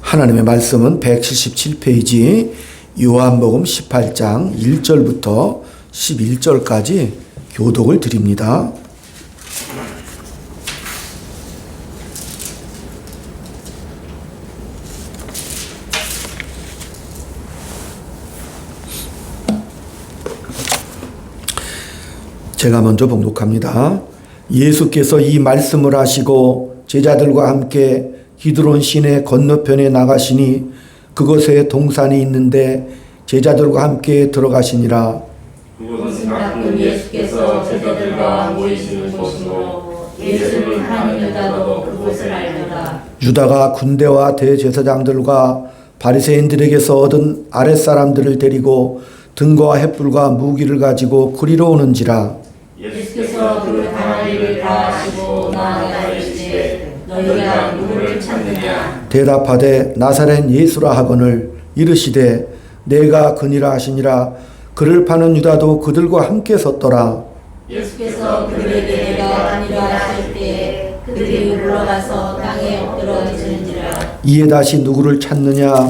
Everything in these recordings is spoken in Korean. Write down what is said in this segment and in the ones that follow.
하나님의 말씀은 177페이지 요한복음 18장 1절부터 11절까지 교독을 드립니다. 제가 먼저 봉독합니다. 예수께서 이 말씀을 하시고 제자들과 함께 기드론 시내 건너편에 나가시니 그곳에 동산이 있는데 제자들과 함께 들어가시니라. 그곳은 가끔 예수께서 제자들과 모이시는 곳으로 예수를 하는 유다도 그곳을 알더라. 유다가 군대와 대제사장들과 바리새인들에게서 얻은 아랫사람들을 데리고 등과 횃불과 무기를 가지고 그리러 오는지라. 예수께서 그 당할 일을 다 하시고 나아가 이르시되 너희가 누구를 찾느냐. 대답하되 나사렛 예수라 하거늘 이르시되 내가 그니라 하시니라. 그를 파는 유다도 그들과 함께 섰더라. 예수께서 그들에게 내가 아니라 하실 때에 그들이 물러가서 땅에 엎드러지는지라. 이에 다시 누구를 찾느냐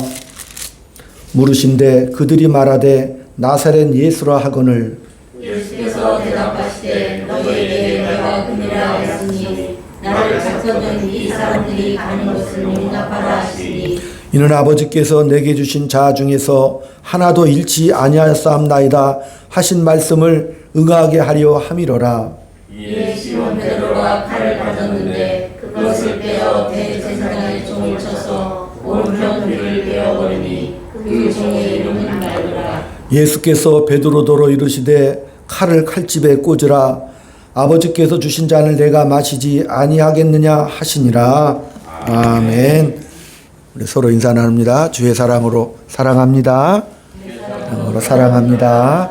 물으신데 그들이 말하되 나사렛 예수라 하거늘. 예수께서 대답하시되 너희에게 내가 그니라 했으니 나를 찾거든 이 사람들이 가는 곳을 용납하라 하시니. 이는 아버지께서 내게 주신 자 중에서 하나도 잃지 아니하였사옵나이다 하신 말씀을 응하게 하려 함이로라. 이에 시몬 베드로가 칼을 가졌는데 그것을 빼어 대제사장의 종을 쳐서 오른편 귀를 베어버리니 그 종의 이름은 말더라. 예수께서 베드로더러 이르시되 칼을 칼집에 꽂으라. 아버지께서 주신 잔을 내가 마시지 아니하겠느냐 하시니라. 아멘. 우리 서로 인사 나눕니다. 주의 사랑으로 사랑합니다. 사랑으로 사랑합니다.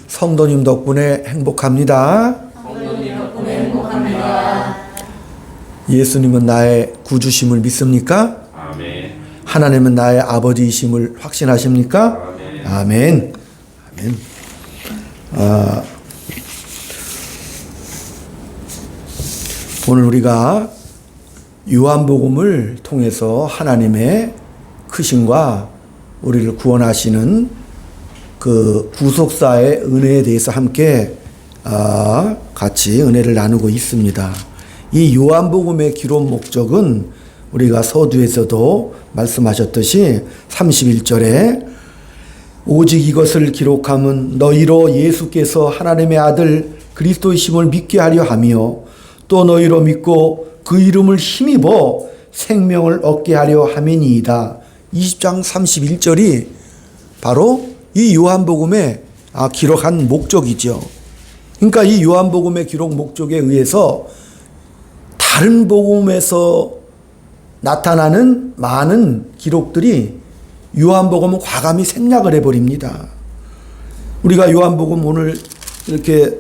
성도님 덕분에 행복합니다. 성도님 덕분에 행복합니다. 예수님은 나의 구주심을 믿습니까? 아멘. 하나님은 나의 아버지이심을 확신하십니까? 아멘. 아멘. 오늘 우리가 요한복음을 통해서 하나님의 크심과 우리를 구원하시는 그 구속사의 은혜에 대해서 함께 같이 은혜를 나누고 있습니다. 이 요한복음의 기록 목적은 우리가 서두에서도 말씀하셨듯이 31절에 오직 이것을 기록함은 너희로 예수께서 하나님의 아들 그리스도이심을 믿게 하려 하며 또 너희로 믿고 그 이름을 힘입어 생명을 얻게 하려 함이니이다. 20장 31절이 바로 이 요한복음에 기록한 목적이죠. 그러니까 이 요한복음의 기록 목적에 의해서 다른 복음에서 나타나는 많은 기록들이 요한복음은 과감히 생략을 해버립니다. 우리가 요한복음 오늘 이렇게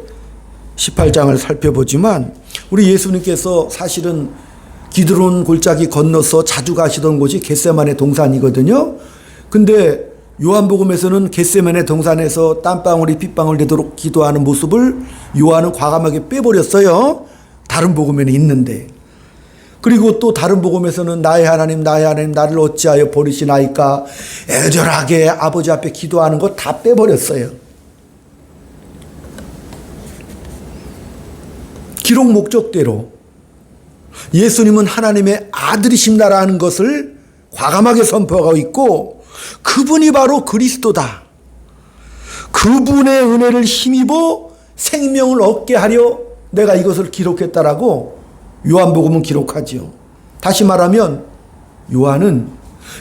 18장을 살펴보지만 우리 예수님께서 사실은 기드론 골짜기 건너서 자주 가시던 곳이 겟세마네 동산이거든요. 근데 요한복음에서는 겟세마네 동산에서 땀방울이 핏방울 되도록 기도하는 모습을 요한은 과감하게 빼버렸어요. 다른 복음에는 있는데. 그리고 또 다른 복음에서는 나의 하나님 나를 어찌하여 버리시나이까 애절하게 아버지 앞에 기도하는 거 다 빼버렸어요. 기록 목적대로 예수님은 하나님의 아들이십니다라는 것을 과감하게 선포하고 있고 그분이 바로 그리스도다. 그분의 은혜를 힘입어 생명을 얻게 하려 내가 이것을 기록했다라고 요한복음은 기록하지요. 다시 말하면 요한은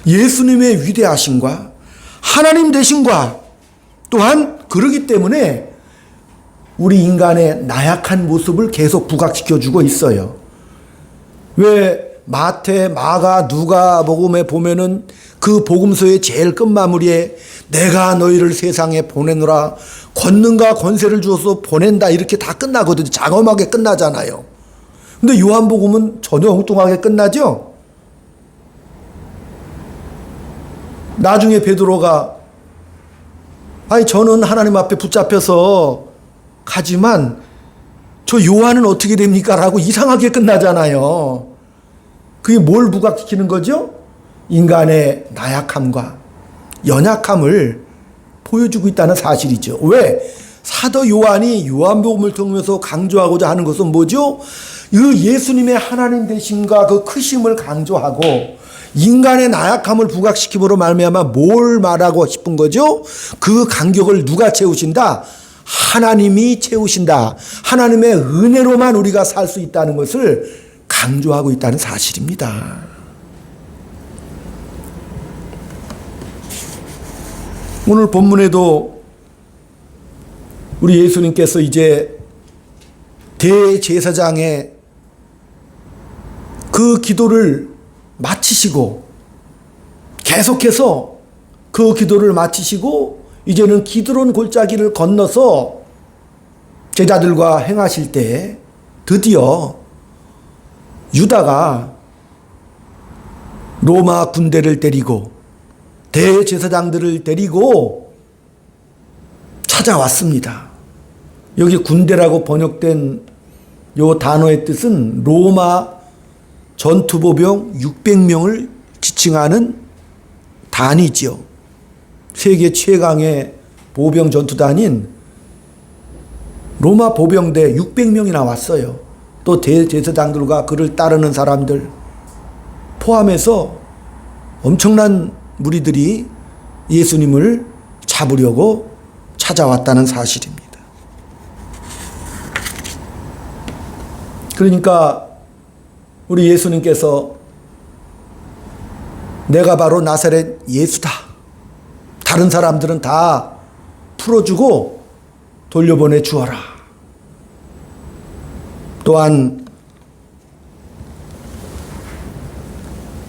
예수님의 위대하심과 하나님 되심과 또한 그러기 때문에 우리 인간의 나약한 모습을 계속 부각시켜주고 있어요. 왜 마태, 마가, 누가 복음에 보면은 그 복음서의 제일 끝마무리에 내가 너희를 세상에 보내노라 권능과 권세를 주어서 보낸다 이렇게 다 끝나거든요. 장엄하게 끝나잖아요. 근데 요한복음은 전혀 엉뚱하게 끝나죠. 나중에 베드로가 저는 하나님 앞에 붙잡혀서 가지만 저 요한은 어떻게 됩니까? 라고 이상하게 끝나잖아요. 그게 뭘 부각시키는 거죠? 인간의 나약함과 연약함을 보여주고 있다는 사실이죠. 왜? 사도 요한이 요한복음을 통해서 강조하고자 하는 것은 뭐죠? 그 예수님의 하나님 되심과 그 크심을 강조하고 인간의 나약함을 부각시킴으로 말미암아 뭘 말하고 싶은 거죠? 그 간격을 누가 채우신다? 하나님이 채우신다. 하나님의 은혜로만 우리가 살 수 있다는 것을 강조하고 있다는 사실입니다. 오늘 본문에도 우리 예수님께서 이제 대제사장의 그 기도를 마치시고 계속해서 그 기도를 마치시고 이제는 기드론 골짜기를 건너서 제자들과 행하실 때 드디어 유다가 로마 군대를 데리고 대제사장들을 데리고 찾아왔습니다. 여기 군대라고 번역된 요 단어의 뜻은 로마 전투보병 600명을 지칭하는 단위지요. 세계 최강의 보병 전투단인 로마 보병대 600명이나 왔어요. 또 대제사장들과 그를 따르는 사람들 포함해서 엄청난 무리들이 예수님을 잡으려고 찾아왔다는 사실입니다. 그러니까 우리 예수님께서 내가 바로 나사렛 예수다. 다른 사람들은 다 풀어주고 돌려보내 주어라. 또한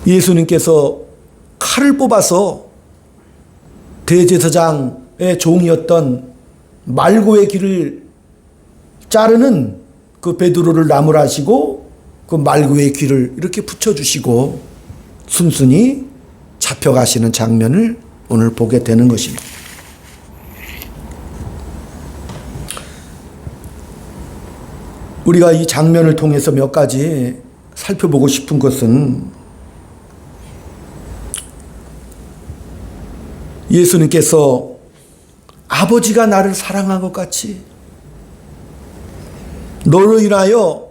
예수님께서 칼을 뽑아서 대제사장의 종이었던 말고의 길을 자르는 그 베드로를 나무라시고 그 말고의 귀를 이렇게 붙여주시고 순순히 잡혀가시는 장면을 오늘 보게 되는 것입니다. 우리가 이 장면을 통해서 몇 가지 살펴보고 싶은 것은 예수님께서 아버지가 나를 사랑한 것 같이 너로 인하여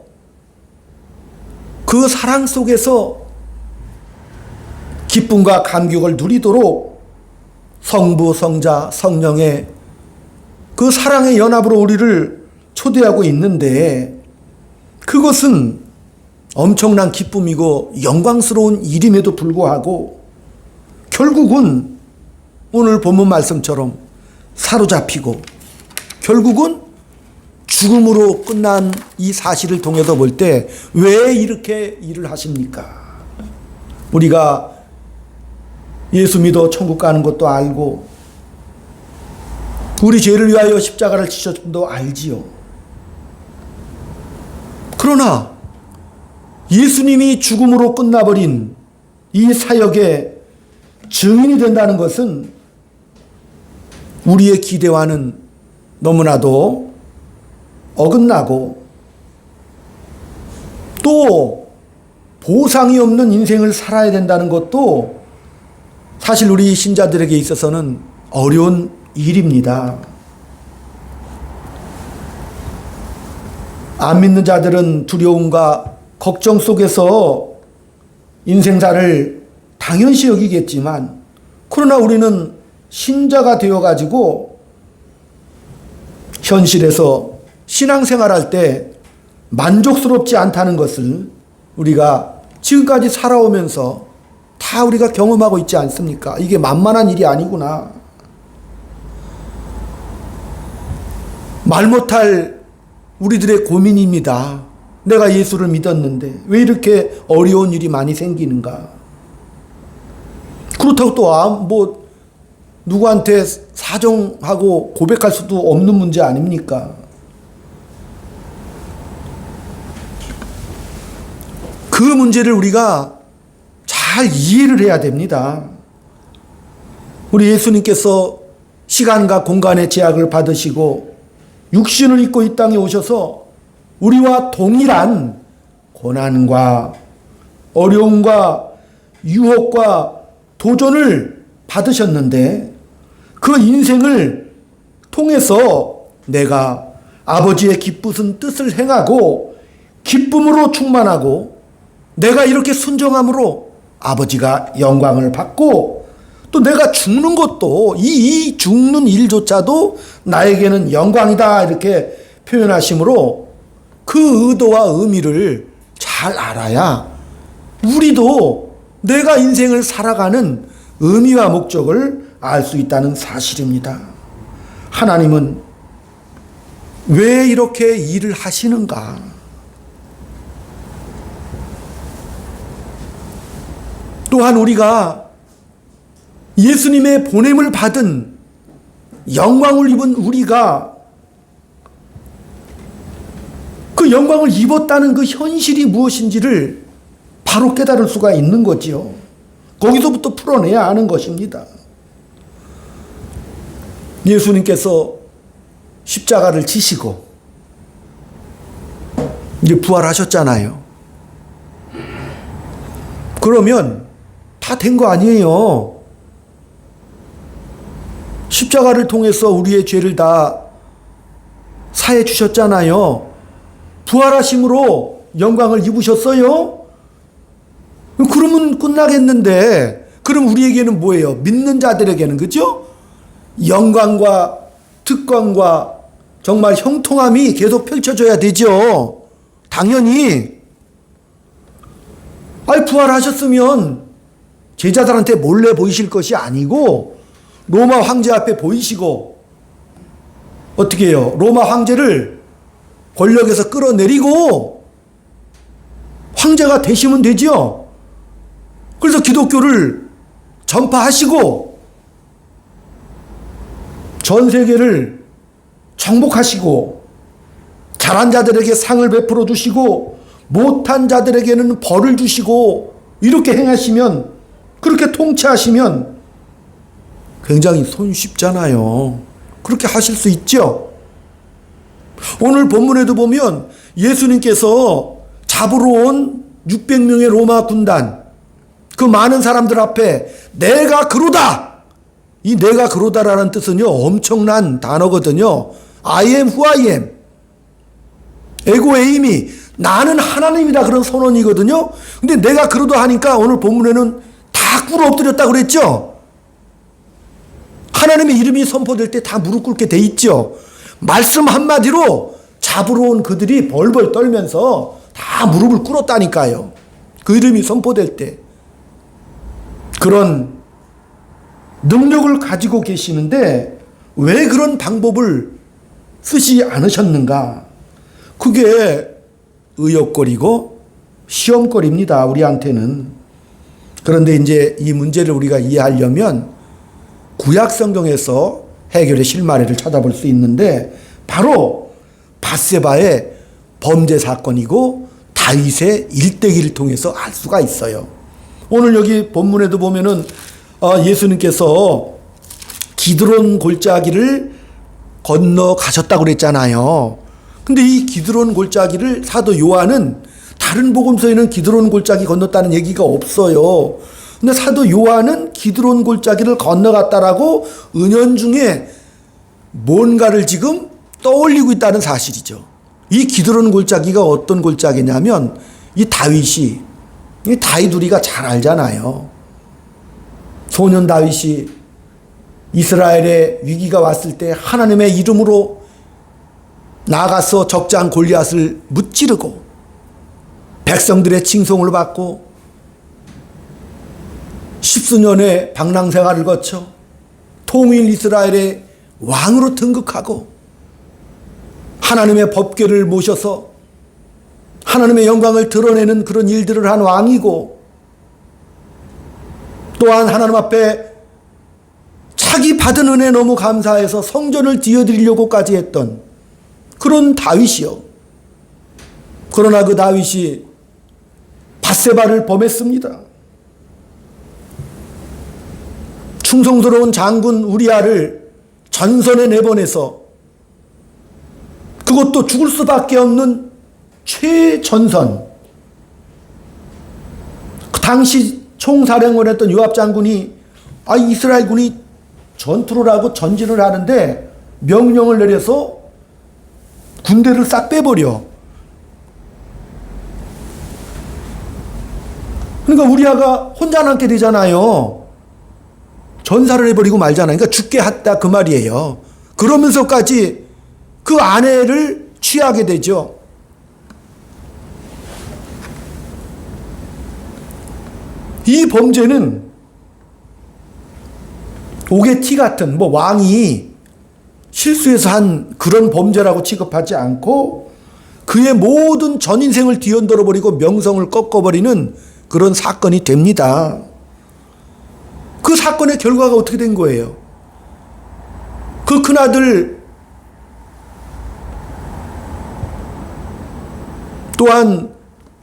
그 사랑 속에서 기쁨과 감격을 누리도록 성부, 성자, 성령의 그 사랑의 연합으로 우리를 초대하고 있는데 그것은 엄청난 기쁨이고 영광스러운 일임에도 불구하고 결국은 오늘 본문 말씀처럼 사로잡히고 결국은 죽음으로 끝난 이 사실을 통해서 볼 때 왜 이렇게 일을 하십니까? 우리가 예수 믿어 천국 가는 것도 알고 우리 죄를 위하여 십자가를 지셨음도 알지요. 그러나 예수님이 죽음으로 끝나버린 이 사역의 증인이 된다는 것은 우리의 기대와는 너무나도 어긋나고 또 보상이 없는 인생을 살아야 된다는 것도 사실 우리 신자들에게 있어서는 어려운 일입니다. 안 믿는 자들은 두려움과 걱정 속에서 인생사를 당연시 여기겠지만 그러나 우리는 신자가 되어가지고 현실에서 신앙생활할 때 만족스럽지 않다는 것을 우리가 지금까지 살아오면서 다 우리가 경험하고 있지 않습니까? 이게 만만한 일이 아니구나. 말 못할 우리들의 고민입니다. 내가 예수를 믿었는데 왜 이렇게 어려운 일이 많이 생기는가? 그렇다고 또 누구한테 사정하고 고백할 수도 없는 문제 아닙니까? 그 문제를 우리가 잘 이해를 해야 됩니다. 우리 예수님께서 시간과 공간의 제약을 받으시고 육신을 입고 이 땅에 오셔서 우리와 동일한 고난과 어려움과 유혹과 도전을 받으셨는데 그 인생을 통해서 내가 아버지의 기쁘신 뜻을 행하고 기쁨으로 충만하고 내가 이렇게 순종함으로 아버지가 영광을 받고 또 내가 죽는 것도 이 죽는 일조차도 나에게는 영광이다 이렇게 표현하심으로 그 의도와 의미를 잘 알아야 우리도 내가 인생을 살아가는 의미와 목적을 알 수 있다는 사실입니다. 하나님은 왜 이렇게 일을 하시는가? 또한 우리가 예수님의 보냄을 받은 영광을 입은 우리가 그 영광을 입었다는 그 현실이 무엇인지를 바로 깨달을 수가 있는 거지요. 거기서부터 풀어내야 하는 것입니다. 예수님께서 십자가를 지시고 이제 부활하셨잖아요. 그러면 다 된 거 아니에요. 십자가를 통해서 우리의 죄를 다 사해 주셨잖아요. 부활하심으로 영광을 입으셨어요. 그러면 끝나겠는데, 그럼 우리에게는 뭐예요? 믿는 자들에게는, 그죠? 영광과 특권과 정말 형통함이 계속 펼쳐져야 되죠. 당연히. 부활하셨으면 제자들한테 몰래 보이실 것이 아니고 로마 황제 앞에 보이시고 어떻게 해요? 로마 황제를 권력에서 끌어내리고 황제가 되시면 되죠. 그래서 기독교를 전파하시고 전 세계를 정복하시고 잘한 자들에게 상을 베풀어 주시고 못한 자들에게는 벌을 주시고 이렇게 행하시면, 그렇게 통치하시면 굉장히 손쉽잖아요. 그렇게 하실 수 있죠. 오늘 본문에도 보면 예수님께서 잡으러 온 600명의 로마 군단, 그 많은 사람들 앞에 내가 그로다, 이 내가 그로다라는 뜻은요 엄청난 단어거든요. I am who I am. 에고 에이미, 나는 하나님이다, 그런 선언이거든요. 근데 내가 그러다 하니까 오늘 본문에는 다 꿇어 엎드렸다 그랬죠. 하나님의 이름이 선포될 때 다 무릎 꿇게 돼 있죠. 말씀 한마디로 잡으러 온 그들이 벌벌 떨면서 다 무릎을 꿇었다니까요. 그 이름이 선포될 때. 그런 능력을 가지고 계시는데 왜 그런 방법을 쓰지 않으셨는가? 그게 의욕거리고 시험거리입니다, 우리한테는. 그런데 이제 이 문제를 우리가 이해하려면 구약 성경에서 해결의 실마리를 찾아볼 수 있는데 바로 밧세바의 범죄 사건이고 다윗의 일대기를 통해서 알 수가 있어요. 오늘 여기 본문에도 보면은 예수님께서 기드론 골짜기를 건너가셨다고 그랬잖아요. 근데 이 기드론 골짜기를 사도 요한은 다른 복음서에는 기드론 골짜기 건넜다는 얘기가 없어요. 근데 사도 요한은 기드론 골짜기를 건너갔다라고 은연중에 뭔가를 지금 떠올리고 있다는 사실이죠. 이 기드론 골짜기가 어떤 골짜기냐면 이 다윗 우리가 잘 알잖아요. 소년 다윗이 이스라엘의 위기가 왔을 때 하나님의 이름으로 나가서 적장 골리앗을 무찌르고 백성들의 칭송을 받고 십수년의 방랑 생활을 거쳐 통일 이스라엘의 왕으로 등극하고 하나님의 법궤를 모셔서 하나님의 영광을 드러내는 그런 일들을 한 왕이고, 또한 하나님 앞에 자기 받은 은혜 너무 감사해서 성전을 지어드리려고까지 했던 그런 다윗이요. 그러나 그 다윗이 밧세바를 범했습니다. 충성스러운 장군 우리아를 전선에 내보내서, 그것도 죽을 수밖에 없는 최전선, 당시 총사령을 했던 요압 장군이 이스라엘군이 전투를 하고 전진을 하는데 명령을 내려서 군대를 싹 빼버려. 그러니까 우리아가 혼자 남게 되잖아요. 전사를 해버리고 말잖아요. 그러니까 죽게 했다 그 말이에요. 그러면서까지 그 아내를 취하게 되죠. 이 범죄는 오게티 같은 왕이 실수해서 한 그런 범죄라고 취급하지 않고 그의 모든 전 인생을 뒤흔들어 버리고 명성을 꺾어버리는 그런 사건이 됩니다. 그 사건의 결과가 어떻게 된 거예요? 그 큰아들 또한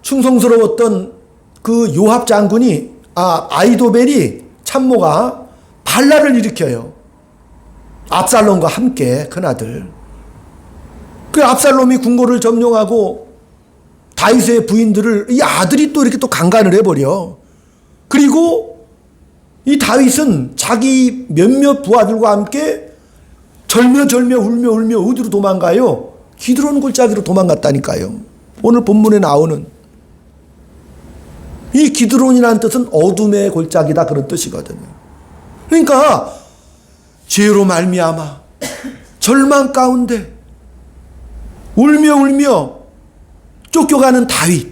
충성스러웠던 그 요압 장군이 아이도벨이 참모가 반란을 일으켜요. 압살롬과 함께 큰아들. 그 압살롬이 궁궐을 점령하고 다윗의 부인들을 이 아들이 또 이렇게 또 강간을 해버려. 그리고 이 다윗은 자기 몇몇 부하들과 함께 절며 울며 어디로 도망가요? 기드론 골짜기로 도망갔다니까요. 오늘 본문에 나오는 이 기드론이라는 뜻은 어둠의 골짜기다 그런 뜻이거든요. 그러니까 죄로 말미암아 절망 가운데 울며 쫓겨가는 다윗.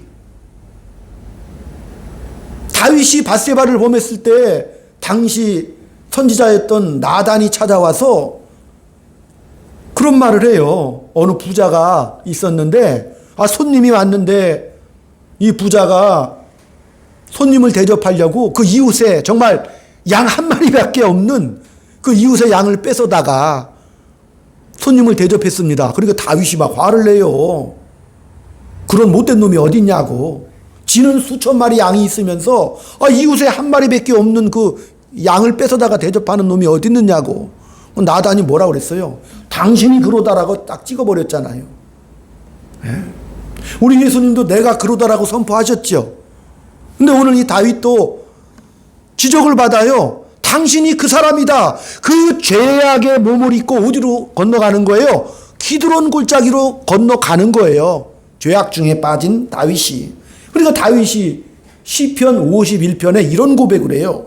다윗이 밧세바를 범했을 때 당시 선지자였던 나단이 찾아와서 그런 말을 해요. 어느 부자가 있었는데 손님이 왔는데 이 부자가 손님을 대접하려고 그 이웃에 정말 양 한 마리밖에 없는 그 이웃의 양을 뺏어다가 손님을 대접했습니다. 그러니까 다윗이 막 화를 내요. 그런 못된 놈이 어딨냐고. 지는 수천 마리 양이 있으면서 이웃에 한 마리밖에 없는 그 양을 뺏어다가 대접하는 놈이 어디 있느냐고. 나단이 뭐라고 그랬어요? 당신이 그러다라고 딱 찍어버렸잖아요. 우리 예수님도 내가 그러다라고 선포하셨죠. 근데 오늘 이 다윗도 지적을 받아요. 당신이 그 사람이다. 그 죄악의 몸을 입고 어디로 건너가는 거예요? 기드론 골짜기로 건너가는 거예요. 죄악 중에 빠진 다윗이. 그러니까 다윗이 시편 51편에 이런 고백을 해요.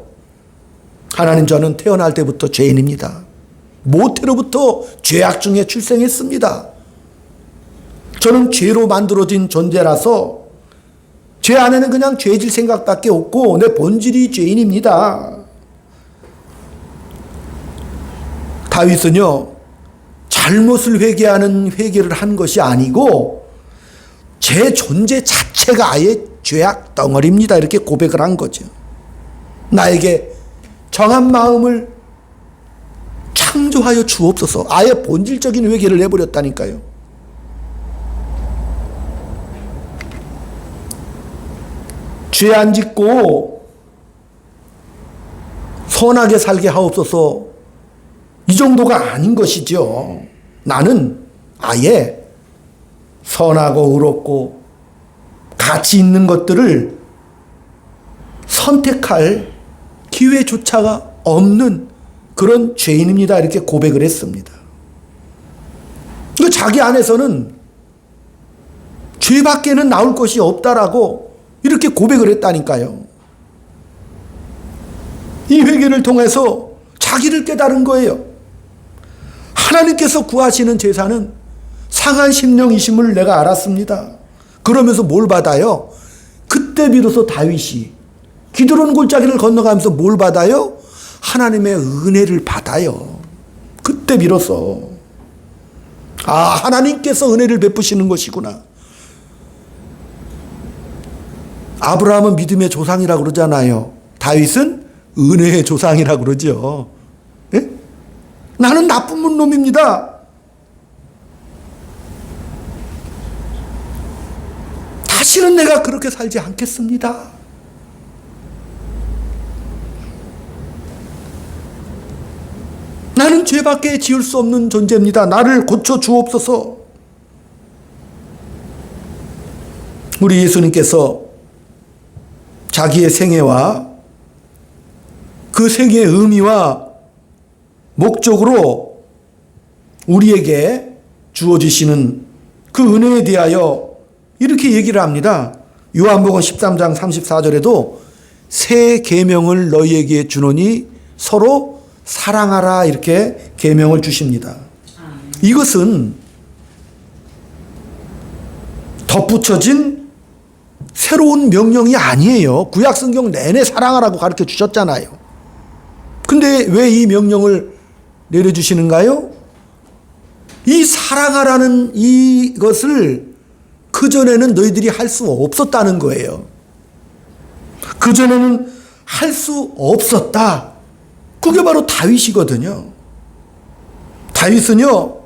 하나님, 저는 태어날 때부터 죄인입니다. 모태로부터 죄악 중에 출생했습니다. 저는 죄로 만들어진 존재라서 죄 안에는 그냥 죄질 생각밖에 없고 내 본질이 죄인입니다. 다윗은요, 잘못을 회개하는 회개를 한 것이 아니고 제 존재 자체가 아예 죄악 덩어리입니다. 이렇게 고백을 한 거죠. 나에게 정한 마음을 창조하여 주옵소서. 아예 본질적인 회개를 해버렸다니까요. 죄 안 짓고 선하게 살게 하옵소서. 이 정도가 아닌 것이죠. 나는 아예 선하고 의롭고 가치 있는 것들을 선택할 기회조차가 없는 그런 죄인입니다. 이렇게 고백을 했습니다. 자기 안에서는 죄밖에는 나올 것이 없다라고 이렇게 고백을 했다니까요. 이 회개를 통해서 자기를 깨달은 거예요. 하나님께서 구하시는 제사는 상한 심령이심을 내가 알았습니다. 그러면서 뭘 받아요? 그때 비로소 다윗이 기드론 골짜기를 건너가면서 뭘 받아요? 하나님의 은혜를 받아요. 그때 비로소 하나님께서 은혜를 베푸시는 것이구나. 아브라함은 믿음의 조상이라고 그러잖아요. 다윗은 은혜의 조상이라고 그러죠. 예? 나는 나쁜 놈입니다. 다시는 내가 그렇게 살지 않겠습니다. 나는 죄밖에 지을 수 없는 존재입니다. 나를 고쳐 주옵소서. 우리 예수님께서 자기의 생애와 그 생애의 의미와 목적으로 우리에게 주어지시는 그 은혜에 대하여 이렇게 얘기를 합니다. 요한복음 13장 34절에도 새 계명을 너희에게 주노니 서로 사랑하라 이렇게 계명을 주십니다. 이것은 덧붙여진 새로운 명령이 아니에요. 구약 성경 내내 사랑하라고 가르쳐 주셨잖아요. 근데 왜 이 명령을 내려주시는가요? 이 사랑하라는 이것을 그전에는 너희들이 할 수 없었다는 거예요. 그전에는 할 수 없었다. 그게 바로 다윗이거든요. 다윗은요,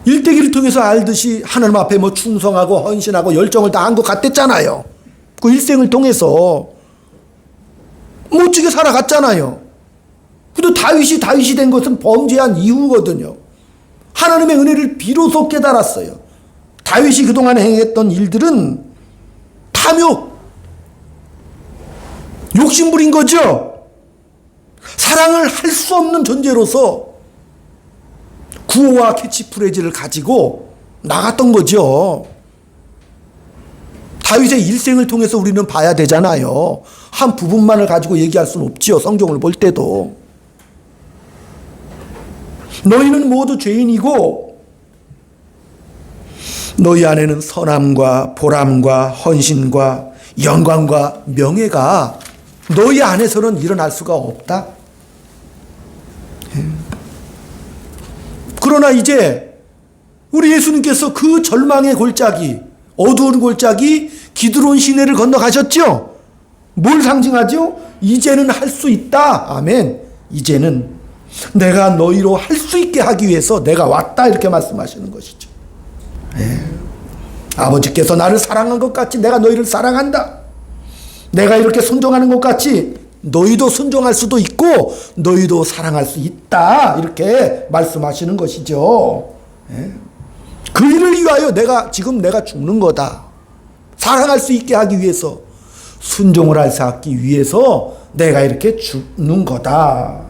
일대기를 통해서 알듯이 하나님 앞에 뭐 충성하고 헌신하고 열정을 다한 것 같았잖아요. 그 일생을 통해서 멋지게 살아갔잖아요. 근데 다윗이 된 것은 범죄한 이후거든요. 하나님의 은혜를 비로소 깨달았어요. 다윗이 그동안 행했던 일들은 탐욕, 욕심부린 거죠. 사랑을 할 수 없는 존재로서 구호와 캐치프레이즈를 가지고 나갔던 거죠. 다윗의 일생을 통해서 우리는 봐야 되잖아요. 한 부분만을 가지고 얘기할 수는 없지요. 성경을 볼 때도. 너희는 모두 죄인이고 너희 안에는 선함과 보람과 헌신과 영광과 명예가 너희 안에서는 일어날 수가 없다. 그러나 이제 우리 예수님께서 그 절망의 골짜기, 어두운 골짜기 기드론 시내를 건너가셨죠. 뭘 상징하죠? 이제는 할 수 있다. 아멘. 이제는 내가 너희로 할 수 있게 하기 위해서 내가 왔다 이렇게 말씀하시는 것이죠. 아버지께서 나를 사랑한 것 같이 내가 너희를 사랑한다. 내가 이렇게 순종하는 것 같이 너희도 순종할 수도 있고 너희도 사랑할 수 있다 이렇게 말씀하시는 것이죠. 그 일을 위하여 내가 죽는 거다. 사랑할 수 있게 하기 위해서, 순종을 할 수 있기 위해서 내가 이렇게 죽는 거다.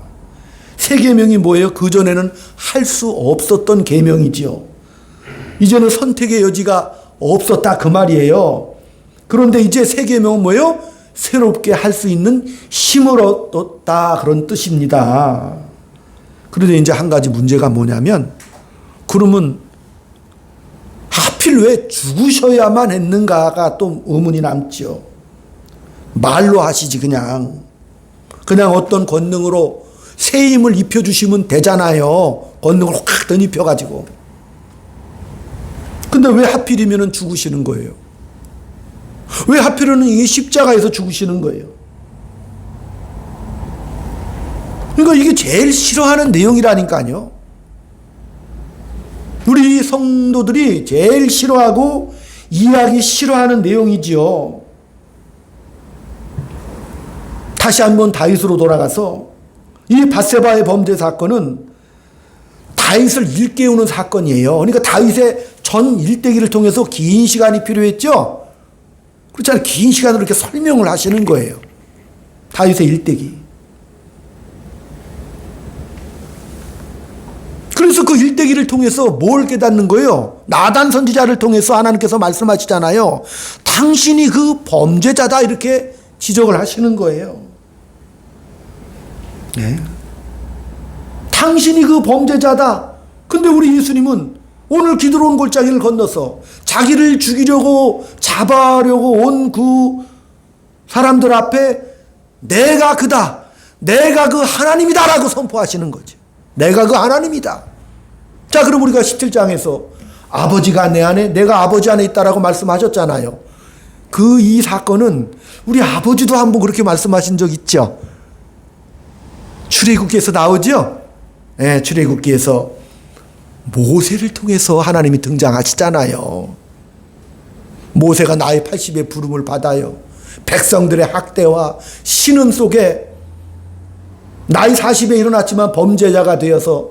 새 계명이 뭐예요? 그전에는 할 수 없었던 계명이지요. 이제는 선택의 여지가 없었다 그 말이에요. 그런데 이제 새 계명은 뭐예요? 새롭게 할 수 있는 힘을 얻었다 그런 뜻입니다. 그런데 이제 한 가지 문제가 뭐냐면, 그러면 하필 왜 죽으셔야만 했는가가 또 의문이 남죠. 말로 하시지 그냥 어떤 권능으로 새 힘을 입혀주시면 되잖아요. 권능을 확 덧입혀가지고. 근데 왜 하필이면 죽으시는 거예요? 왜 하필이면 이 십자가에서 죽으시는 거예요? 그러니까 이게 제일 싫어하는 내용이라니까요. 우리 성도들이 제일 싫어하고 이해하기 싫어하는 내용이지요. 다시 한번 다윗으로 돌아가서 이 밧세바의 범죄 사건은 다윗을 일깨우는 사건이에요. 그러니까 다윗의 전 일대기를 통해서 긴 시간이 필요했죠. 그렇잖아요. 긴 시간으로 이렇게 설명을 하시는 거예요. 다윗의 일대기. 그래서 그 일대기를 통해서 뭘 깨닫는 거예요? 나단 선지자를 통해서 하나님께서 말씀하시잖아요. 당신이 그 범죄자다 이렇게 지적을 하시는 거예요. 네. 당신이 그 범죄자다. 근데 우리 예수님은 오늘 기드론 골짜기를 건너서 자기를 죽이려고 잡아려고 온 그 사람들 앞에 내가 그다, 내가 그 하나님이다 라고 선포하시는 거죠. 내가 그 하나님이다. 자, 그럼 우리가 17장에서 아버지가 내 안에, 내가 아버지 안에 있다라고 말씀하셨잖아요. 그 이 사건은 우리 아버지도 한번 그렇게 말씀하신 적 있죠. 출애굽기에서 나오죠. 네, 출애굽기에서 모세를 통해서 하나님이 등장하시잖아요. 모세가 나이 80의 부름을 받아요. 백성들의 학대와 신음 속에 나이 40에 일어났지만 범죄자가 되어서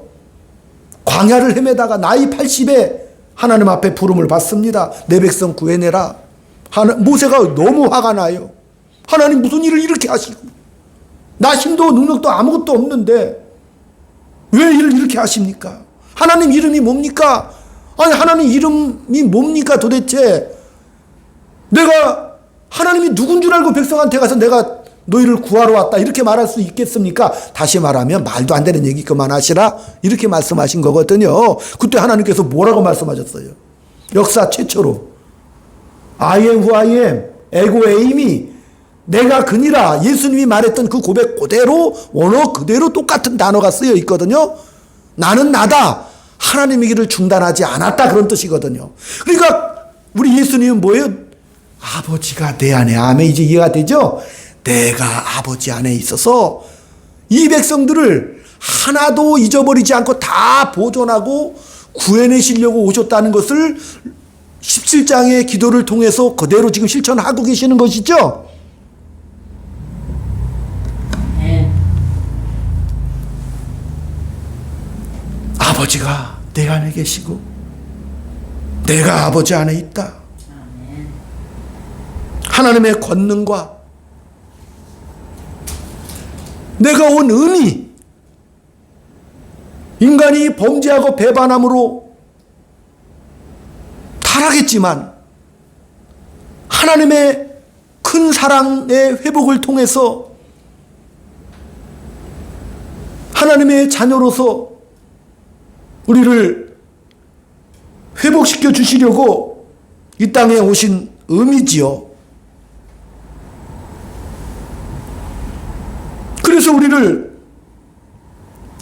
광야를 헤매다가 나이 80에 하나님 앞에 부름을 받습니다. 내 백성 구해내라. 모세가 너무 화가 나요. 하나님 무슨 일을 이렇게 하시고, 나 힘도 능력도 아무것도 없는데 왜 일을 이렇게 하십니까? 하나님 이름이 뭡니까? 아니 하나님 이름이 뭡니까 도대체? 내가 하나님이 누군 줄 알고 백성한테 가서 내가 너희를 구하러 왔다 이렇게 말할 수 있겠습니까? 다시 말하면 말도 안 되는 얘기 그만하시라 이렇게 말씀하신 거거든요. 그때 하나님께서 뭐라고 말씀하셨어요? 역사 최초로 I am who I am, 에고 에임이 내가 그니라, 예수님이 말했던 그 고백 그대로 원어 그대로 똑같은 단어가 쓰여 있거든요. 나는 나다. 하나님의 길을 중단하지 않았다 그런 뜻이거든요. 그러니까 우리 예수님은 뭐예요? 아버지가 내 안에, 아멘, 이제 이해가 되죠? 내가 아버지 안에 있어서 이 백성들을 하나도 잊어버리지 않고 다 보존하고 구해내시려고 오셨다는 것을 17장의 기도를 통해서 그대로 지금 실천하고 계시는 것이죠. 아버지가 내 안에 계시고 내가 아버지 안에 있다. 하나님의 권능과 내가 온 의미, 인간이 범죄하고 배반함으로 타락했지만 하나님의 큰 사랑의 회복을 통해서 하나님의 자녀로서 우리를 회복시켜 주시려고 이 땅에 오신 의미지요. 그래서 우리를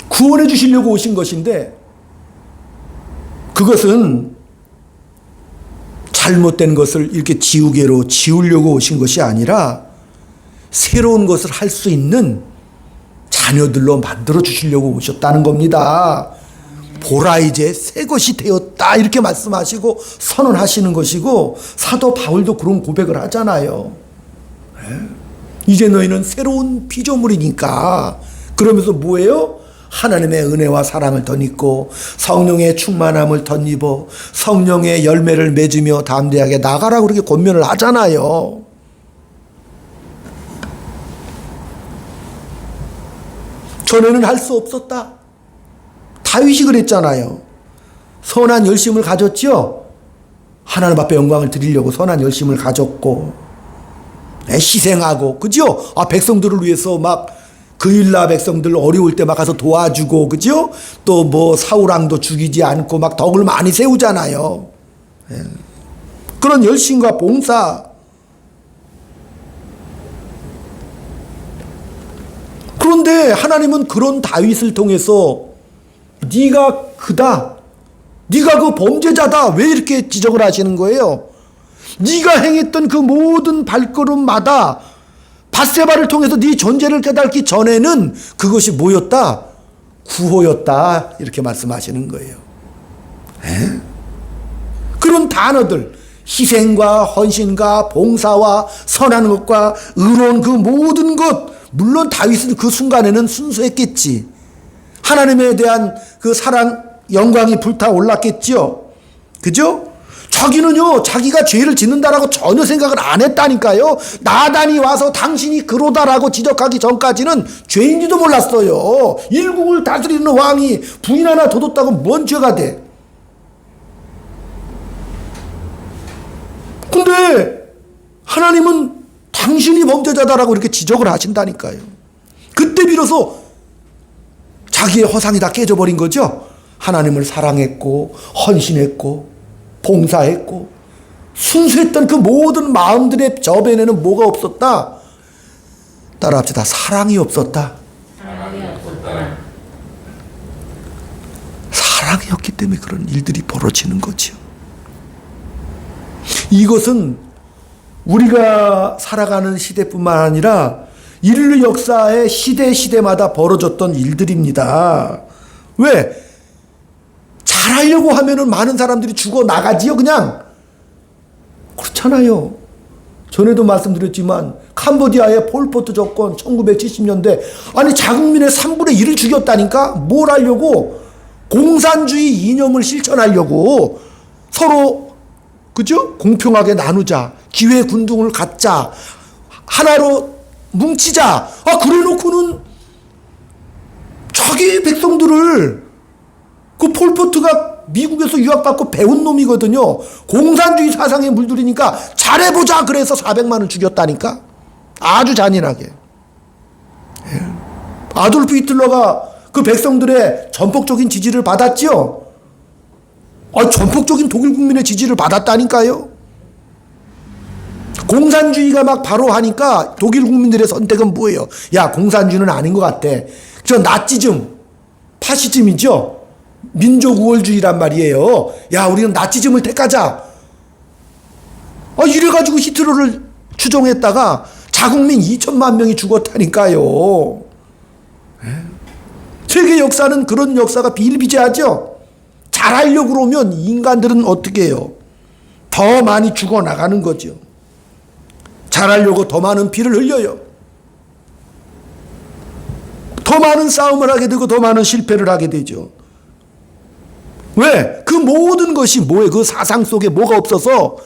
구원해 주시려고 오신 것인데 그것은 잘못된 것을 이렇게 지우개로 지우려고 오신 것이 아니라 새로운 것을 할 수 있는 자녀들로 만들어 주시려고 오셨다는 겁니다. 보라 이제 새 것이 되었다 이렇게 말씀하시고 선언하시는 것이고 사도 바울도 그런 고백을 하잖아요. 이제 너희는 새로운 피조물이니까. 그러면서 뭐예요? 하나님의 은혜와 사랑을 덧입고 성령의 충만함을 덧입어 성령의 열매를 맺으며 담대하게 나가라고 그렇게 권면을 하잖아요. 전에는 할 수 없었다. 다윗이 그랬잖아요. 선한 열심을 가졌죠. 하나님 앞에 영광을 드리려고 선한 열심을 가졌고 희생하고, 그죠? 백성들을 위해서 막 그일라 백성들 어려울 때 막 가서 도와주고, 그죠? 또 뭐 사울왕도 죽이지 않고 막 덕을 많이 세우잖아요. 그런 열심과 봉사. 그런데 하나님은 그런 다윗을 통해서 네가 그다, 네가 그 범죄자다 왜 이렇게 지적을 하시는 거예요? 네가 행했던 그 모든 발걸음마다 밧세바를 통해서 네 존재를 깨닫기 전에는 그것이 뭐였다? 구호였다 이렇게 말씀하시는 거예요. 그런 단어들, 희생과 헌신과 봉사와 선한 것과 의로운 그 모든 것, 물론 다윗은 그 순간에는 순수했겠지. 하나님에 대한 그 사랑, 영광이 불타올랐겠죠. 그죠? 자기는요, 자기가 죄를 짓는다라고 전혀 생각을 안 했다니까요. 나단이 와서 당신이 그러다라고 지적하기 전까지는 죄인지도 몰랐어요. 일국을 다스리는 왕이 부인 하나 더 뒀다고 뭔 죄가 돼? 근데 하나님은 당신이 범죄자다라고 이렇게 지적을 하신다니까요. 그때 비로소 자기의 허상이 다 깨져버린 거죠. 하나님을 사랑했고 헌신했고 봉사했고 순수했던 그 모든 마음들의 저변에는 뭐가 없었다? 따라합시다. 사랑이 없었다. 사랑이 없기 때문에 그런 일들이 벌어지는 거죠. 이것은 우리가 살아가는 시대뿐만 아니라 인류 역사의 시대마다 벌어졌던 일들입니다. 왜? 잘하려고 하면은 많은 사람들이 죽어 나가지요, 그냥. 그렇잖아요. 전에도 말씀드렸지만 캄보디아의 폴포트 정권 1970년대 아니 자국민의 3분의 1을 죽였다니까. 뭘 하려고? 공산주의 이념을 실천하려고 서로, 그죠? 공평하게 나누자 기회 군중을 갖자. 하나로 뭉치자. 그래 놓고는 자기 백성들을 그 폴포트가 미국에서 유학받고 배운 놈이거든요. 공산주의 사상에 물들이니까 잘해보자 그래서 400만을 죽였다니까. 아주 잔인하게. 아돌프 히틀러가 그 백성들의 전폭적인 지지를 받았죠. 전폭적인 독일 국민의 지지를 받았다니까요. 공산주의가 막 바로 하니까 독일 국민들의 선택은 뭐예요? 야, 공산주의는 아닌 것 같아. 저 나치즘, 파시즘이죠. 민족 우월주의란 말이에요. 야, 우리는 나치즘을 택하자. 이래가지고 히틀러를 추종했다가 자국민 2천만 명이 죽었다니까요. 세계 역사는 그런 역사가 비일비재하죠. 잘하려고 그러면 인간들은 어떻게 해요? 더 많이 죽어나가는 거죠. 잘하려고 더 많은 피를 흘려요. 더 많은 싸움을 하게 되고 더 많은 실패를 하게 되죠. 왜? 그 모든 것이 뭐예요? 그 사상 속에 뭐가 없어서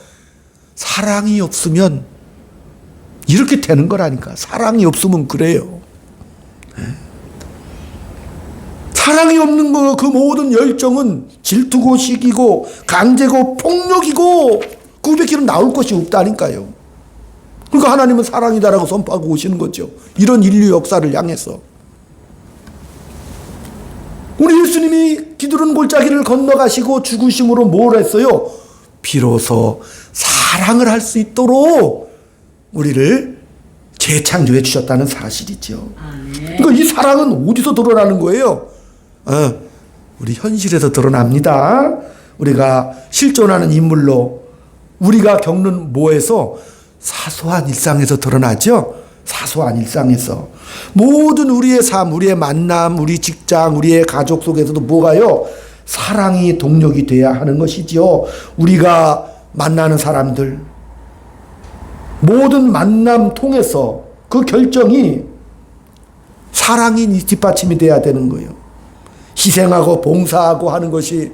사랑이 없으면 이렇게 되는 거라니까. 사랑이 없으면 그래요. 사랑이 없는 거, 그 모든 열정은 질투고 시기고 강제고 폭력이고 그 밖에는 나올 것이 없다니까요. 그러니까 하나님은 사랑이다라고 선포하고 오시는 거죠. 이런 인류 역사를 향해서. 우리 예수님이 기드론 골짜기를 건너가시고 죽으심으로 뭘 했어요? 비로소 사랑을 할 수 있도록 우리를 재창조해 주셨다는 사실이죠. 그러니까 이 사랑은 어디서 드러나는 거예요? 우리 현실에서 드러납니다. 우리가 실존하는 인물로 우리가 겪는 뭐에서 사소한 일상에서 드러나죠. 사소한 일상에서 모든 우리의 삶, 우리의 만남, 우리 직장, 우리의 가족 속에서도 뭐가요? 사랑이 동력이 돼야 하는 것이지요. 우리가 만나는 사람들 모든 만남 통해서 그 결정이 사랑이 뒷받침이 돼야 되는 거예요. 희생하고 봉사하고 하는 것이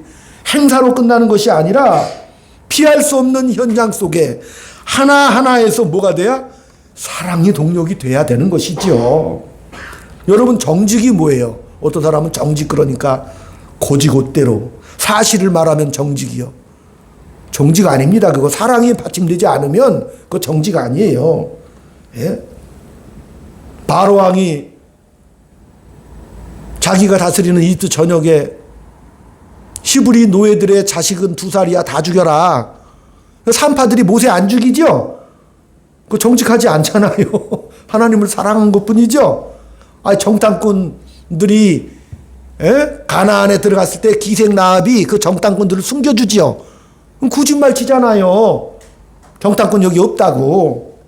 행사로 끝나는 것이 아니라 피할 수 없는 현장 속에 하나하나에서 뭐가 돼야? 사랑이 동력이 돼야 되는 것이죠. 여러분, 정직이 뭐예요? 어떤 사람은 정직 그러니까 고지고대로 사실을 말하면 정직이요. 정직 아닙니다. 그거 사랑이 받침되지 않으면 그거 정직 아니에요. 예? 바로왕이 자기가 다스리는 이집트 전역에 히브리 노예들의 자식은 2살이야 다 죽여라. 산파들이 모세 안 죽이죠? 그 정직하지 않잖아요. 하나님을 사랑한 것뿐이죠. 정탐꾼들이 가나안에 들어갔을 때 기생 라합이 그 정탐꾼들을 숨겨주지요. 그럼 거짓말 치잖아요. 정탐꾼 여기 없다고.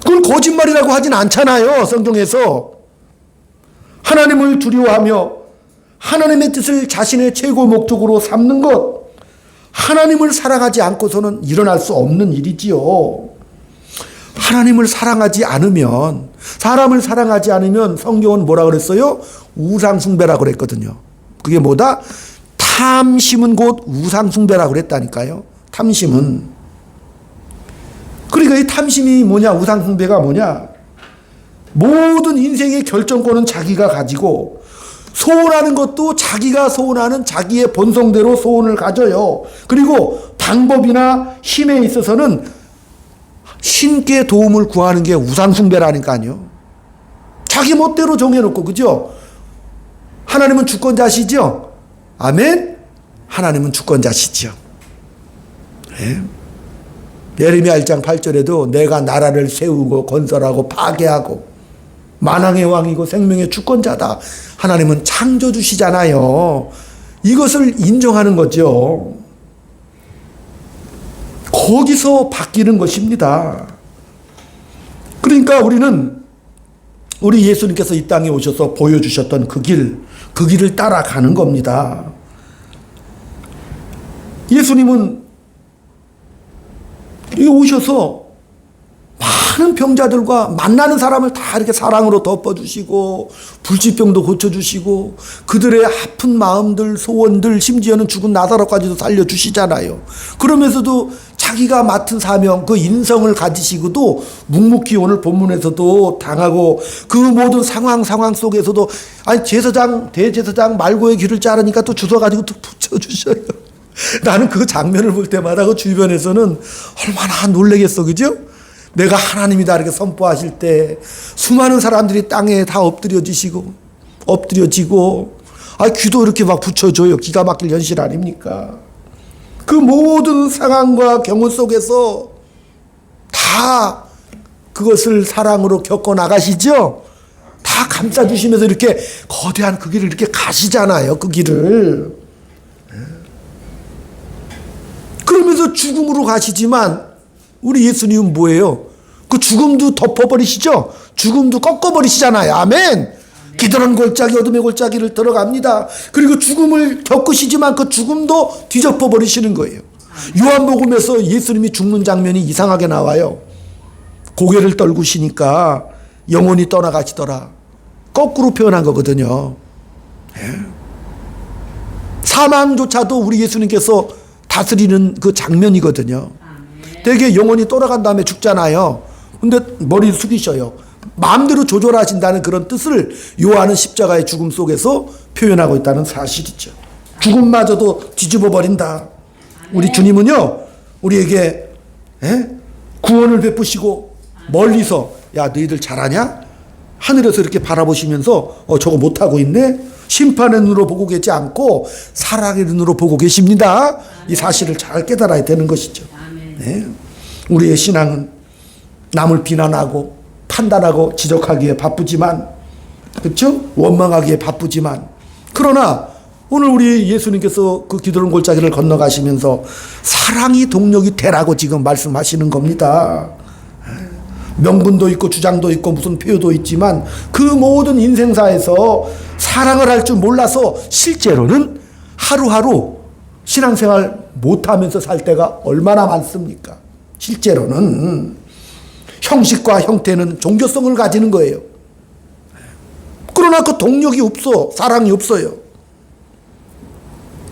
그걸 거짓말이라고 하진 않잖아요. 성경에서. 하나님을 두려워하며 하나님의 뜻을 자신의 최고 목적으로 삼는 것, 하나님을 사랑하지 않고서는 일어날 수 없는 일이지요. 하나님을 사랑하지 않으면, 사람을 사랑하지 않으면 성경은 뭐라 그랬어요? 우상숭배라고 그랬거든요. 그게 뭐다? 탐심은 곧 우상숭배라고 그랬다니까요. 탐심은. 그러니까 이 탐심이 뭐냐? 우상숭배가 뭐냐? 모든 인생의 결정권은 자기가 가지고 소원하는 것도 자기가 소원하는 자기의 본성대로 소원을 가져요. 그리고 방법이나 힘에 있어서는 신께 도움을 구하는 게 우상숭배라니까요. 자기 멋대로 정해놓고, 그죠? 하나님은 주권자시죠? 아멘? 하나님은 주권자시죠. 네? 예레미야 1장 8절에도 내가 나라를 세우고 건설하고 파괴하고 만왕의 왕이고 생명의 주권자다. 하나님은 창조주시잖아요. 이것을 인정하는 거죠. 거기서 바뀌는 것입니다. 그러니까 우리는 우리 예수님께서 이 땅에 오셔서 보여주셨던 그 길을 따라가는 겁니다. 예수님은 여기 오셔서 많은 병자들과 만나는 사람을 다 이렇게 사랑으로 덮어주시고 불치병도 고쳐주시고 그들의 아픈 마음들, 소원들, 심지어는 죽은 나사로까지도 살려주시잖아요. 그러면서도 자기가 맡은 사명, 그 인성을 가지시고도 묵묵히 오늘 본문에서도 당하고 그 모든 상황 속에서도 아니 제사장, 대제사장 말고의 길을 자르니까 또 주워가지고 또 붙여주셔요. 나는 그 장면을 볼 때마다 그 주변에서는 얼마나 놀라겠어, 그죠? 내가 하나님이다 이렇게 선포하실 때 수많은 사람들이 땅에 다 엎드려지고 귀도 이렇게 막 붙여줘요. 기가 막힐 현실 아닙니까? 그 모든 상황과 경우 속에서 다 그것을 사랑으로 겪어 나가시죠? 다 감싸주시면서 이렇게 거대한 그 길을 이렇게 가시잖아요. 그 길을. 그러면서 죽음으로 가시지만 우리 예수님은 뭐예요? 그 죽음도 덮어버리시죠? 죽음도 꺾어버리시잖아요. 아멘. 기드론 골짜기, 어둠의 골짜기를 들어갑니다. 그리고 죽음을 겪으시지만 그 죽음도 뒤덮어버리시는 거예요. 요한복음에서 예수님이 죽는 장면이 이상하게 나와요. 고개를 떨구시니까 영혼이 떠나가시더라. 거꾸로 표현한 거거든요. 사망조차도 우리 예수님께서 다스리는 그 장면이거든요. 되게 영혼이 돌아간 다음에 죽잖아요. 근데 머리를 숙이셔요. 마음대로 조절하신다는 그런 뜻을 요한은 십자가의 죽음 속에서 표현하고 있다는 사실이죠. 죽음마저도 뒤집어 버린다. 우리 주님은요, 우리에게 구원을 베푸시고 멀리서 야 너희들 잘하냐? 하늘에서 이렇게 바라보시면서 저거 못하고 있네? 심판의 눈으로 보고 계지 않고 사랑의 눈으로 보고 계십니다. 이 사실을 잘 깨달아야 되는 것이죠. 네. 우리의 신앙은 남을 비난하고 판단하고 지적하기에 바쁘지만, 그렇죠? 원망하기에 바쁘지만, 그러나 오늘 우리 예수님께서 그 기드론 골짜기를 건너가시면서 사랑이 동력이 되라고 지금 말씀하시는 겁니다. 명분도 있고 주장도 있고 무슨 표효도 있지만 그 모든 인생사에서 사랑을 할 줄 몰라서 실제로는 하루하루 신앙생활 못하면서 살 때가 얼마나 많습니까? 실제로는 형식과 형태는 종교성을 가지는 거예요. 그러나 그 동력이 없어. 사랑이 없어요.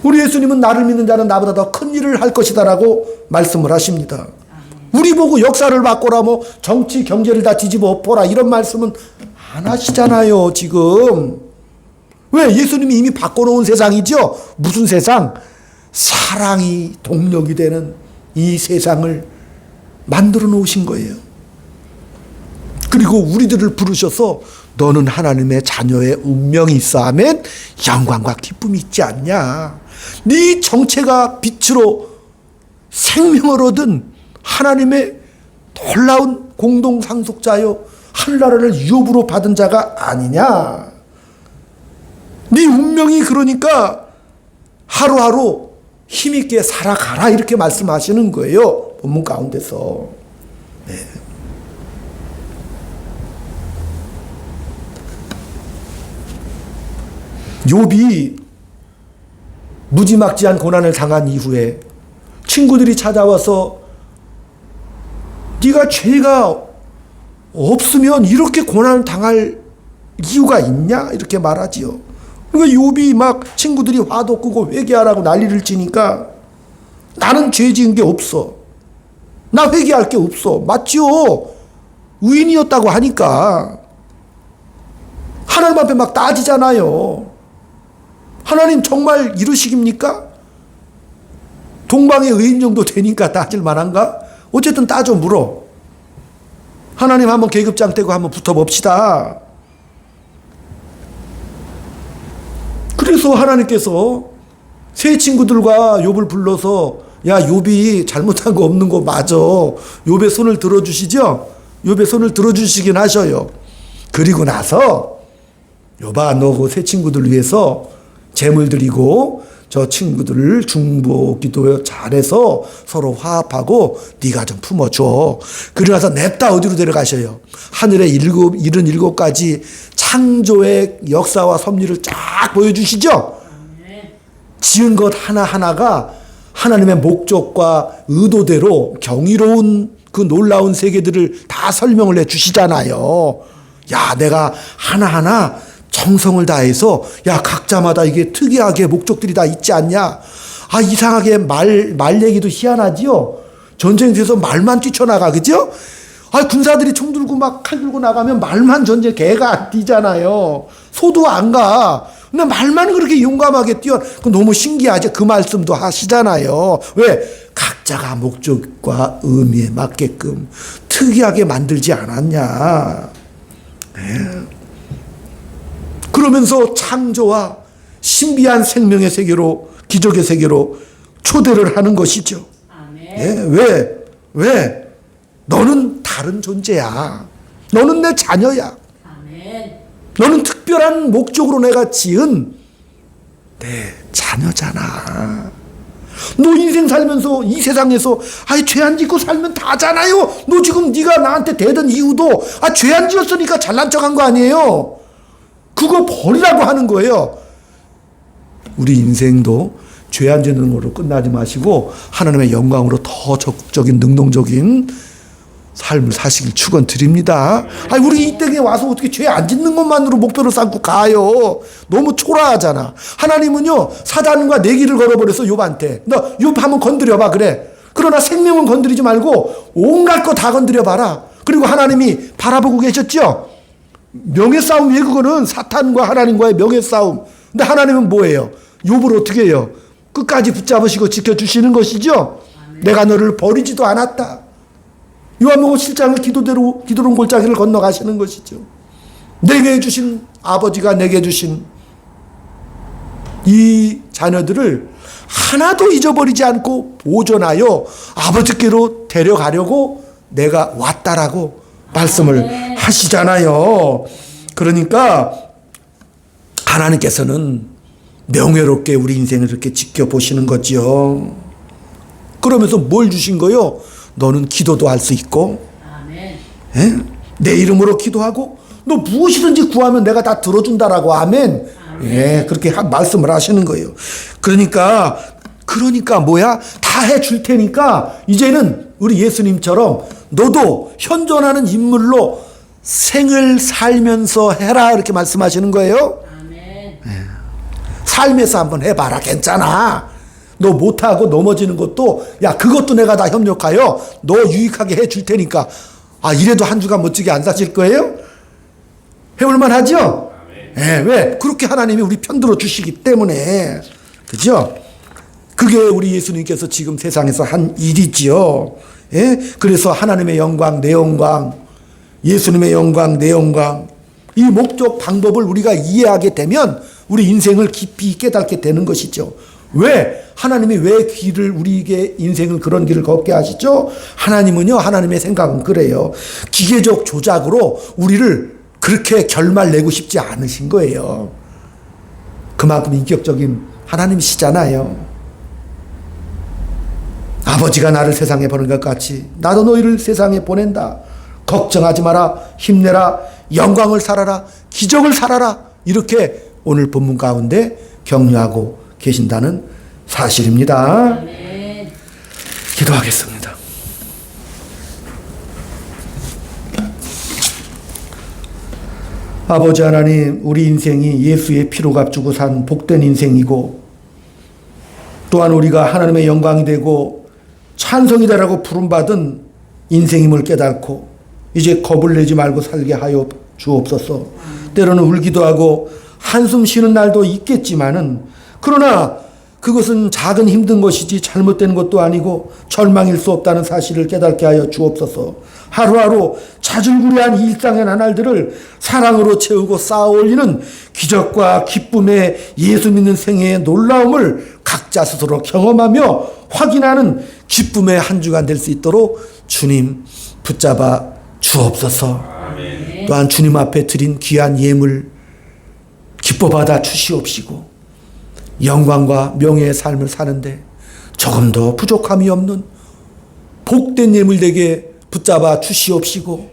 우리 예수님은 나를 믿는 자는 나보다 더 큰 일을 할 것이다라고 말씀을 하십니다. 우리 보고 역사를 바꿔라, 뭐 정치 경제를 다 뒤집어 엎어라 이런 말씀은 안 하시잖아요. 지금 왜? 예수님이 이미 바꿔놓은 세상이죠. 무슨 세상? 사랑이 동력이 되는 이 세상을 만들어 놓으신 거예요. 그리고 우리들을 부르셔서 너는 하나님의 자녀의 운명이 있어 하면 영광과 기쁨이 있지 않냐. 네 정체가 빛으로 생명을 얻은 하나님의 놀라운 공동 상속자요 하늘나라를 유업으로 받은 자가 아니냐. 네 운명이 그러니까 하루하루 힘있게 살아가라 이렇게 말씀하시는 거예요. 본문 가운데서. 네. 욥이 무지막지한 고난을 당한 이후에 친구들이 찾아와서 네가 죄가 없으면 이렇게 고난을 당할 이유가 있냐? 이렇게 말하지요. 그러니까 욥이 막 친구들이 화도 끄고 회개하라고 난리를 치니까 나는 죄 지은 게 없어. 나 회개할 게 없어. 맞지요? 의인이었다고 하니까 하나님 앞에 막 따지잖아요. 하나님 정말 이루시깁니까? 동방의 의인 정도 되니까 따질 만한가? 어쨌든 따져 물어. 하나님 한번 계급장 떼고 한번 붙어봅시다. 그래서 하나님께서 세 친구들과 욥을 불러서 야 욥이 잘못한 거 없는 거 맞아. 욥의 손을 들어주시죠. 욥의 손을 들어주시긴 하셔요. 그리고 나서 욥아 너 그 세 친구들 위해서 재물 드리고 저 친구들을 중보기도 잘해서 서로 화합하고 네가 좀 품어줘. 그러고 나서 냅다 어디로 데려가셔요? 하늘의 77가지 창조의 역사와 섭리를 쫙 보여주시죠. 지은 것 하나하나가 하나님의 목적과 의도대로 경이로운 그 놀라운 세계들을 다 설명을 해 주시잖아요. 야, 내가 하나하나 정성을 다해서, 야, 각자마다 이게 특이하게 목적들이 다 있지 않냐? 아, 이상하게 말 얘기도 희한하지요? 전쟁에서 말만 뛰쳐나가, 그죠? 아, 군사들이 총 들고 막 칼 들고 나가면 말만 전쟁, 개가 안 뛰잖아요. 소도 안 가. 근데 말만 그렇게 용감하게 뛰어. 너무 신기하죠? 그 말씀도 하시잖아요. 왜? 각자가 목적과 의미에 맞게끔 특이하게 만들지 않았냐. 네. 그러면서 창조와 신비한 생명의 세계로, 기적의 세계로 초대를 하는 것이죠. 네. 왜? 너는 다른 존재야. 너는 내 자녀야. 너는 특별한 목적으로 내가 지은 내 자녀잖아. 너 인생 살면서 이 세상에서 죄 안 짓고 살면 다잖아요. 너 지금 네가 나한테 대던 이유도 죄 안 지었으니까 잘난 척한 거 아니에요. 그거 버리라고 하는 거예요. 우리 인생도 죄 안 짓는 걸로 끝나지 마시고 하나님의 영광으로 더 적극적인 능동적인 삶을 사시길 축원드립니다. 우리 이 땅에 와서 어떻게 죄 안 짓는 것만으로 목표를 삼고 가요. 너무 초라하잖아. 하나님은요, 사단과 내기를 걸어버려서 욥한테, 너 욥 한번 건드려봐, 그래. 그러나 생명은 건드리지 말고 온갖 거 다 건드려봐라. 그리고 하나님이 바라보고 계셨죠. 명예싸움이에요. 그거는 사탄과 하나님과의 명예싸움. 근데 하나님은 뭐예요? 욥을 어떻게 해요? 끝까지 붙잡으시고 지켜주시는 것이죠. 내가 너를 버리지도 않았다. 요한복음 7장을 기도론 골짜기를 건너가시는 것이죠. 내게 주신 아버지가 내게 주신 이 자녀들을 하나도 잊어버리지 않고 보존하여 아버지께로 데려가려고 내가 왔다라고 말씀을 하시잖아요. 그러니까 하나님께서는 명예롭게 우리 인생을 이렇게 지켜보시는 거지요. 그러면서 뭘 주신 거요? 너는 기도도 할 수 있고, 예? 내 이름으로 기도하고, 너 무엇이든지 구하면 내가 다 들어준다라고. 아멘. 예, 그렇게 말씀을 하시는 거예요. 그러니까 뭐야? 다 해줄 테니까 이제는 우리 예수님처럼 너도 현존하는 인물로 생을 살면서 해라, 이렇게 말씀하시는 거예요. 예. 삶에서 한번 해봐라. 괜찮아. 너 못하고 넘어지는 것도, 야, 그것도 내가 다 협력하여 너 유익하게 해줄 테니까. 이래도 한 주간 멋지게 안 사실 거예요? 해볼만 하죠? 예, 왜? 그렇게 하나님이 우리 편들어 주시기 때문에. 그죠? 그게 우리 예수님께서 지금 세상에서 한 일이지요. 예? 그래서 하나님의 영광, 내 영광, 예수님의 영광, 내 영광, 이 목적, 방법을 우리가 이해하게 되면 우리 인생을 깊이 깨닫게 되는 것이죠. 왜? 하나님이 왜 우리에게 인생을 그런 길을 걷게 하시죠? 하나님은요, 하나님의 생각은 그래요. 기계적 조작으로 우리를 그렇게 결말 내고 싶지 않으신 거예요. 그만큼 인격적인 하나님이시잖아요. 아버지가 나를 세상에 보낸 것 같이 나도 너희를 세상에 보낸다. 걱정하지 마라. 힘내라. 영광을 살아라. 기적을 살아라. 이렇게 오늘 본문 가운데 격려하고 계신다는 사실입니다. 아멘. 기도하겠습니다. 아버지 하나님, 우리 인생이 예수의 피로 값주고 산 복된 인생이고, 또한 우리가 하나님의 영광이 되고 찬송이다라고 부름받은 인생임을 깨닫고 이제 겁을 내지 말고 살게 하여 주옵소서. 때로는 울기도 하고 한숨 쉬는 날도 있겠지만은, 그러나 그것은 작은 힘든 것이지 잘못된 것도 아니고 절망일 수 없다는 사실을 깨닫게 하여 주옵소서. 하루하루 자줄구레한 일상의 나날들을 사랑으로 채우고 쌓아 올리는 기적과 기쁨의 예수 믿는 생애의 놀라움을 각자 스스로 경험하며 확인하는 기쁨의 한 주간 될 수 있도록 주님 붙잡아 주옵소서. 아멘. 또한 주님 앞에 드린 귀한 예물 기뻐 받아 주시옵시고, 영광과 명예의 삶을 사는데 조금도 부족함이 없는 복된 예물 되게 붙잡아 주시옵시고,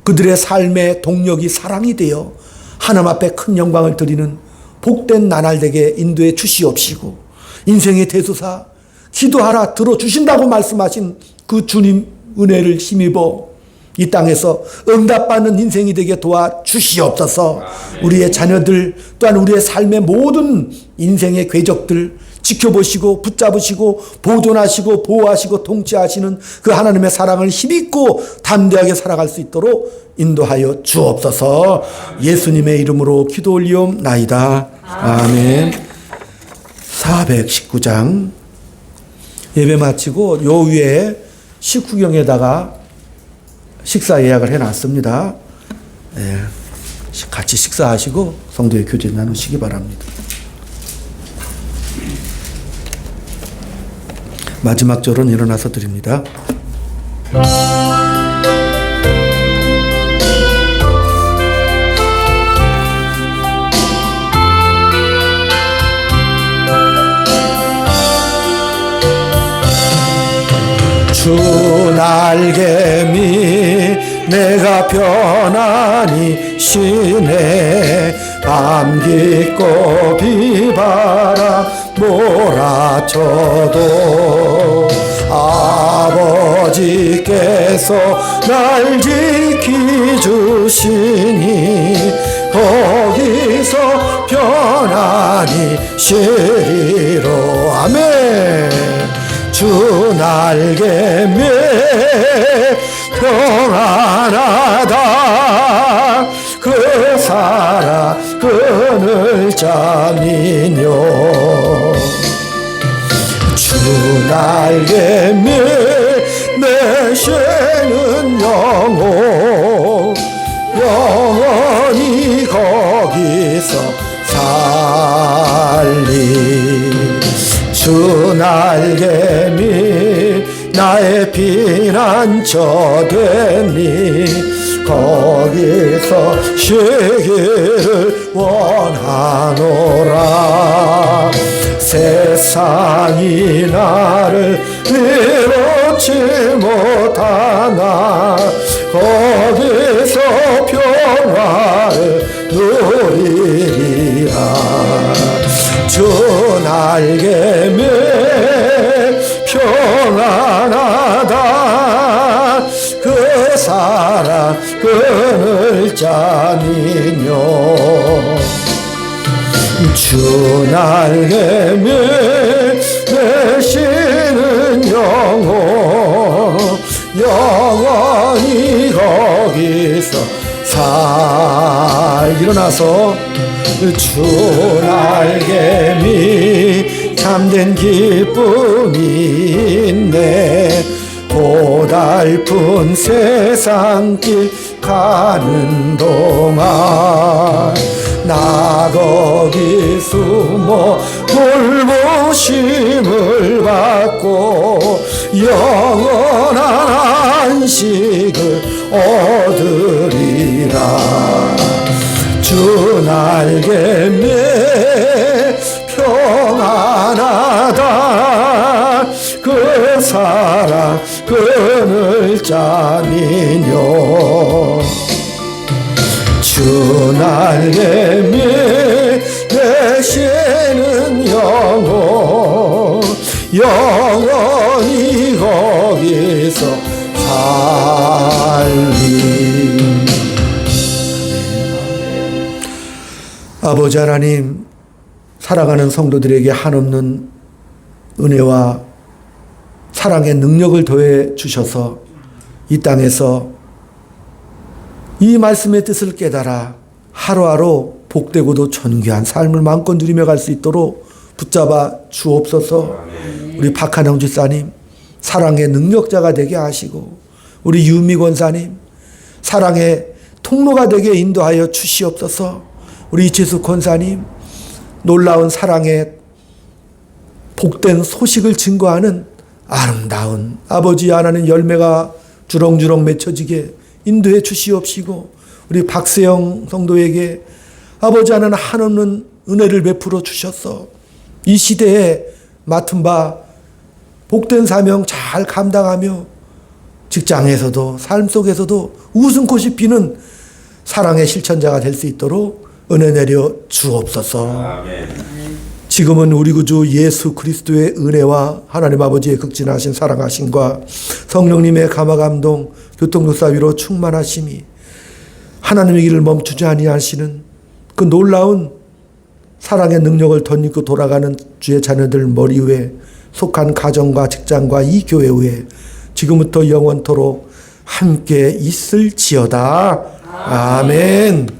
그들의 삶의 동력이 사랑이 되어 하나님 앞에 큰 영광을 드리는 복된 나날 되게 인도해 주시옵시고, 인생의 대소사 기도하라 들어주신다고 말씀하신 그 주님 은혜를 힘입어 이 땅에서 응답받는 인생이 되게 도와주시옵소서. 우리의 자녀들 또한 우리의 삶의 모든 인생의 궤적들 지켜보시고 붙잡으시고 보존하시고 보호하시고 통치하시는 그 하나님의 사랑을 힘입고 담대하게 살아갈 수 있도록 인도하여 주옵소서. 예수님의 이름으로 기도 올리옵나이다. 아멘. 419장 예배 마치고 요 위에 식후경에다가 식사 예약을 해놨습니다. 같이 식사하시고 성도의 교제 나누시기 바랍니다. 마지막 절은 일어나서 드립니다. 주 날개미 내가 편안히 쉬네. 밤 깊고 비바람 몰아쳐도 아버지께서 날 지키주시니 거기서 편안히 쉬리로. 아멘. 주 날개매 평안하다. 그 사랑 그늘 잠이뇨. 주 날개매 내쉬는 영원히 거기서 살리. 주 날개미 나의 피난처 되니 거기서 쉬기를 원하노라. 세상이 나를 위로치 못하나 거기서 평화를 누리리라. 주 날개매 평안하다. 그 사랑 그늘 잠이뇨. 주 날개매 내쉬는 영원히 거기서 일어나서 주 날개미 참된 기쁨이 있네. 고달픈 세상길 가는 동안 나 거기 숨어 돌보심을 받고 영원한 안식을 얻으리라. 주 날개매 평안하다. 그 사랑 그늘 잠이뇨. 주 날개미 내쉬는 영원히 거기서 살리. 아버지 하나님, 살아가는 성도들에게 한없는 은혜와 사랑의 능력을 더해 주셔서 이 땅에서 이 말씀의 뜻을 깨달아 하루하루 복되고도 존귀한 삶을 마음껏 누리며 갈 수 있도록 붙잡아 주옵소서. 우리 박한영 집사님 사랑의 능력자가 되게 하시고, 우리 유미 권사님 사랑의 통로가 되게 인도하여 주시옵소서. 우리 이채수 권사님 놀라운 사랑의 복된 소식을 증거하는 아름다운 아버지 하나님 열매가 주렁주렁 맺혀지게 인도해 주시옵시고, 우리 박세영 성도에게 아버지 하나님 한없는 은혜를 베풀어 주셔서 이 시대에 맡은 바 복된 사명 잘 감당하며 직장에서도 삶 속에서도 웃음꽃이 피는 사랑의 실천자가 될 수 있도록 은혜 내려 주옵소서. 아멘. 지금은 우리 구주 예수 그리스도의 은혜와 하나님 아버지의 극진하신 사랑하심과 성령님의 감화감동 교통력사 위로 충만하심이 하나님의 길을 멈추지 아니하시는 그 놀라운 사랑의 능력을 덧입고 돌아가는 주의 자녀들 머리 위에 속한 가정과 직장과 이 교회 위에 지금부터 영원토록 함께 있을지어다. 아멘.